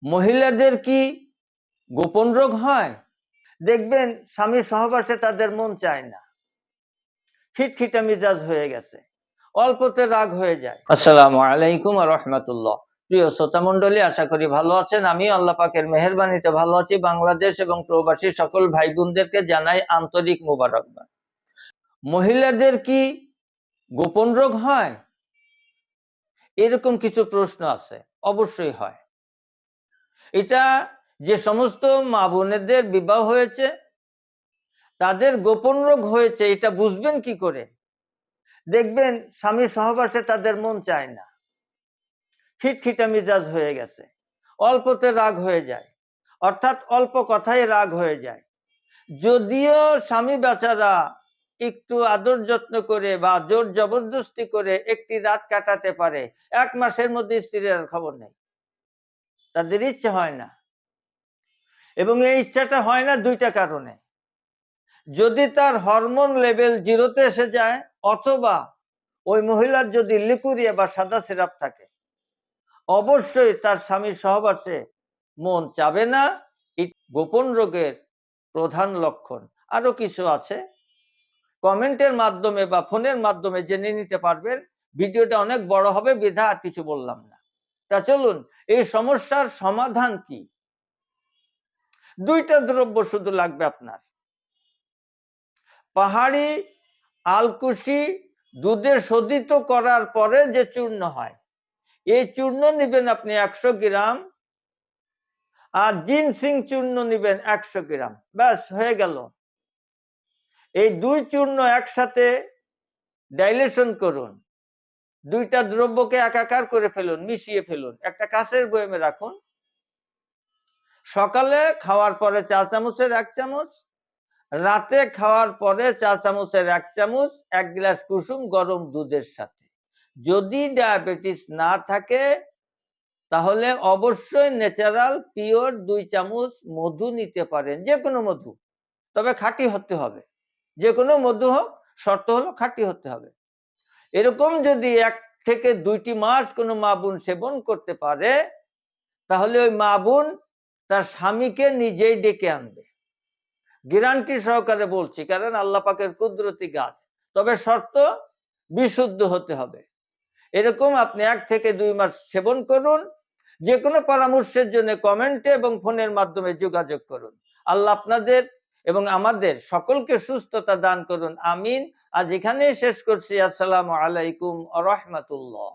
মহিলাদের কি গোপন রোগ হয়? দেখবেন স্বামীর সহবাসে তাদের মন চায় না, খিটখিটা মিজাজ হয়ে গেছে, অল্পতে রাগ হয়ে যায়। আসসালামু আলাইকুম ওয়া রাহমাতুল্লাহ। প্রিয় শ্রোতা মণ্ডলী, আশা করি ভালো আছেন। আমি আল্লাহ পাকের মেহেরবানিতে ভালো আছি। বাংলাদেশ এবং প্রবাসী সকল ভাই বোনদেরকে জানাই আন্তরিক মোবারকবাদ। মহিলাদের কি গোপন রোগ হয়? এরকম কিছু প্রশ্ন আছে। অবশ্যই হয়। এটা যে সমস্ত মা বোনেদের বিবাহ হয়েছে তাদের গোপন রোগ হয়েছে, এটা বুঝবেন কি করে? দেখবেন স্বামীর সহবাসে তাদের মন চায় না, খিটখিটা মিজাজ হয়ে গেছে, অল্পতে রাগ হয়ে যায়, অর্থাৎ অল্প কথায় রাগ হয়ে যায়। যদিও স্বামী বেচারা একটু আদর যত্ন করে বা জোর জবরদস্তি করে একটি রাত কাটাতে পারে, 1 মাসের মধ্যে স্ত্রীর আর খবর নেই, তাদের ইচ্ছে হয় না। এবং এই ইচ্ছাটা হয় না দুইটা কারণে। যদি তার হরমোন লেভেল 0-তে এসে যায়, অথবা ওই মহিলার যদি লিকুরিয়া বা সাদা সিরাপ থাকে, অবশ্যই তার স্বামীর সহবাসে মন চাবে না। এই গোপন রোগের প্রধান লক্ষণ। আরো কিছু আছে, কমেন্টের মাধ্যমে বা ফোনের মাধ্যমে জেনে নিতে পারবেন। ভিডিওটা অনেক বড় হবে বিধা আর কিছু বললাম না। তা চলুন, এই সমস্যার সমাধান কি? 2টা দ্রব্য শুধু লাগবে আপনার। পাহাড়ি আলকুশি দুধে শোধিত করার পরে যে চূর্ণ হয়, এই চূর্ণ নিবেন আপনি 100 গ্রাম, আর জিনসিং চূর্ণ নিবেন 100 গ্রাম। ব্যাস হয়ে গেল। এই 2 চূর্ণ একসাথে ডাইলেশন করুন, 2টা দ্রব্যকে একাকার করে ফেলুন, মিশিয়ে ফেলুন, একটা কাঁচের বয়ামে রাখুন। সকালে খাওয়ার পরে 4 চামচের 1 চামচ, রাতে খাওয়ার পরে 4 চামচের 1 চামচ, 1 গ্লাস কুসুম গরম দুধের সাথে। যদি ডায়াবেটিস না থাকে তাহলে অবশ্যই ন্যাচারাল পিওর 2 চামচ মধু নিতে পারেন, যে কোনো মধু, তবে খাঁটি হতে হবে। যে কোনো মধু হোক, শর্ত হলো খাঁটি হতে হবে। এরকম যদি 1 থেকে 2টি মাস কোনো মা বোন সেবন করতে পারে, তাহলে ওই মা বোন তার স্বামীকে নিজেই ডেকে আনবে, গ্যারান্টি সহকারে বলছি, কারণ আল্লাহ পাকের কুদরতি গাছ। তবে শর্ত বিশুদ্ধ হতে হবে। এরকম আপনি 1 থেকে 2 মাস সেবন করুন। যে কোনো পরামর্শের জন্য কমেন্টে এবং ফোনের মাধ্যমে যোগাযোগ করুন। আল্লাহ আপনাদের এবং আমাদের সকলকে সুস্থতা দান করুন, আমিন। আজ এখানেই শেষ করছি। আসসালামু আলাইকুম ওয়া রাহমাতুল্লাহ।